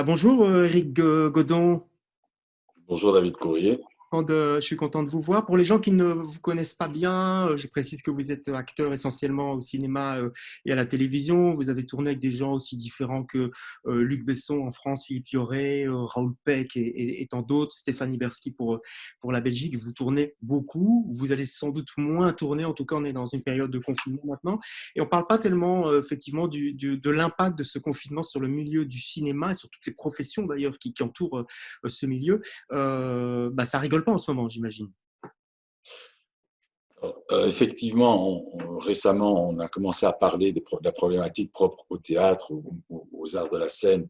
Bonjour Eric Godon. Bonjour David Courrier. Je suis content de vous voir. Pour les gens qui ne vous connaissent pas bien, je précise que vous êtes acteur essentiellement au cinéma et à la télévision. Vous avez tourné avec des gens aussi différents que Luc Besson en France, Philippe Lioré, Raoul Peck et tant d'autres, Stéphanie Bersky pour la Belgique. Vous tournez beaucoup. Vous allez sans doute moins tourner. En tout cas, on est dans une période de confinement maintenant. Et on ne parle pas tellement effectivement de l'impact de ce confinement sur le milieu du cinéma et sur toutes les professions d'ailleurs qui entourent ce milieu. Ça rigole pas en ce moment, j'imagine. Effectivement, récemment, on a commencé à parler de la problématique propre au théâtre, aux arts de la scène,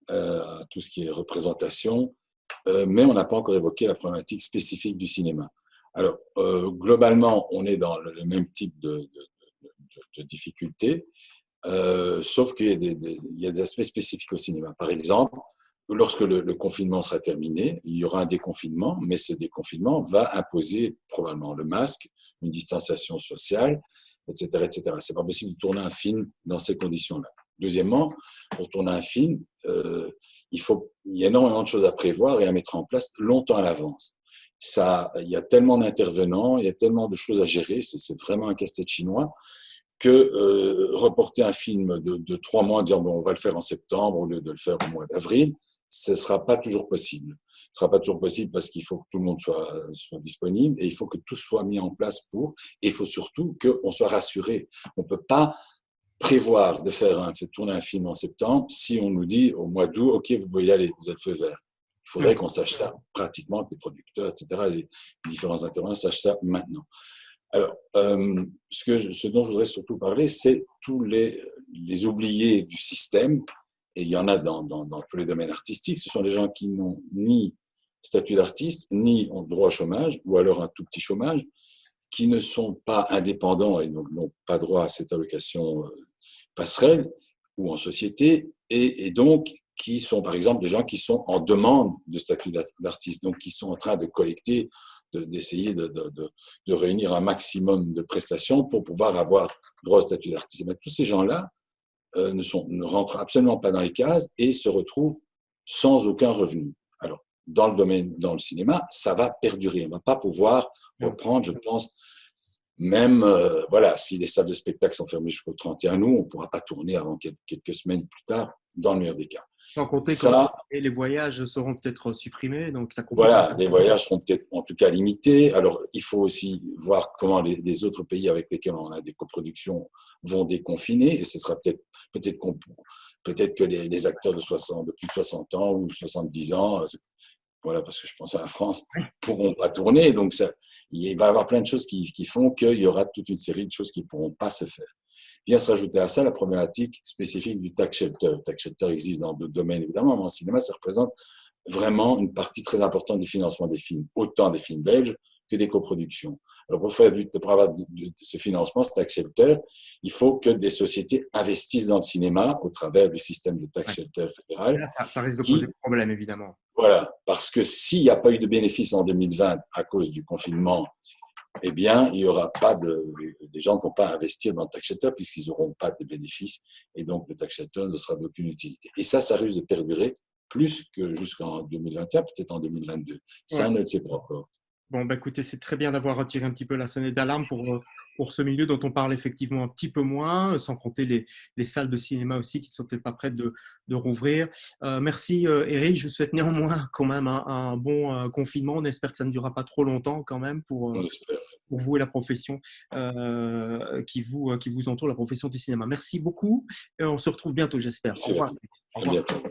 à tout ce qui est représentation, mais on n'a pas encore évoqué la problématique spécifique du cinéma. Alors, globalement, on est dans le même type de difficultés, sauf qu'il y a il y a des aspects spécifiques au cinéma. Par exemple, lorsque le confinement sera terminé, il y aura un déconfinement, mais ce déconfinement va imposer probablement le masque, une distanciation sociale, etc., etc. C'est pas possible de tourner un film dans ces conditions-là. Deuxièmement, pour tourner un film, il y a énormément de choses à prévoir et à mettre en place longtemps à l'avance. Il y a tellement d'intervenants, il y a tellement de choses à gérer, c'est vraiment un casse-tête chinois que reporter un film de 3 mois, dire bon, on va le faire en septembre au lieu de le faire au mois d'avril, ce ne sera pas toujours possible. Ce ne sera pas toujours possible parce qu'il faut que tout le monde soit disponible et il faut que tout soit mis en place pour. Et il faut surtout qu'on soit rassuré. On ne peut pas prévoir de tourner un film en septembre si on nous dit au mois d'août, OK, vous pouvez y aller, vous êtes le feu vert. Il faudrait qu'on sache ça pratiquement, que les producteurs, etc., les différents intervenants sachent ça maintenant. Alors, ce dont je voudrais surtout parler, c'est tous les oubliés du système, et il y en a dans tous les domaines artistiques. Ce sont les gens qui n'ont ni statut d'artiste, ni ont droit au chômage, ou alors un tout petit chômage, qui ne sont pas indépendants et donc n'ont pas droit à cette allocation passerelle ou en société, et donc qui sont, par exemple, des gens qui sont en demande de statut d'artiste, donc qui sont en train de collecter, d'essayer de réunir un maximum de prestations pour pouvoir avoir droit au statut d'artiste. Mais tous ces gens-là ne rentrent absolument pas dans les cases et se retrouvent sans aucun revenu. Alors, dans le cinéma, ça va perdurer. On ne va pas pouvoir reprendre, je pense, même, voilà, si les salles de spectacle sont fermées jusqu'au 31 août, on ne pourra pas tourner avant quelques semaines plus tard, dans le meilleur des cas. Sans compter que Ça, les voyages seront peut-être supprimés, donc ça complique. voilà, les voyages seront peut-être en tout cas limités. Alors, il faut aussi voir comment les autres pays avec lesquels on a des coproductions vont déconfiner. Et ce sera peut-être que les acteurs de plus de 60 ans ou 70 ans, voilà, parce que je pense à la France, pourront pas tourner. Donc, il va y avoir plein de choses qui font qu'il y aura toute une série de choses qui ne pourront pas se faire. Vient se rajouter à ça la problématique spécifique du tax shelter. Le tax shelter existe dans d'autres domaines, évidemment, mais en cinéma, ça représente vraiment une partie très importante du financement des films, autant des films belges que des coproductions. Alors, pour avoir ce financement, ce tax shelter, il faut que des sociétés investissent dans le cinéma au travers du système de tax shelter fédéral. Là, ça risque de poser problème, évidemment. Voilà, parce que s'il n'y a pas eu de bénéfices en 2020 à cause du confinement, eh bien, il y aura pas les gens ne vont pas investir dans le tax shelter puisqu'ils n'auront pas de bénéfices et donc le tax shelter ne sera d'aucune utilité. Et ça risque de perdurer plus que jusqu'en 2021, peut-être en 2022. Ça, on ne le sait pas encore. Bon, écoutez, c'est très bien d'avoir retiré un petit peu la sonnette d'alarme pour ce milieu dont on parle effectivement un petit peu moins, sans compter les salles de cinéma aussi qui ne sont peut-être pas prêtes de rouvrir. Merci Eric, je vous souhaite néanmoins quand même un bon confinement. On espère que ça ne durera pas trop longtemps quand même On espère. pour vous et la profession qui vous entoure, la profession du cinéma. Merci beaucoup et on se retrouve bientôt, j'espère. Au revoir. Au À revoir. bientôt.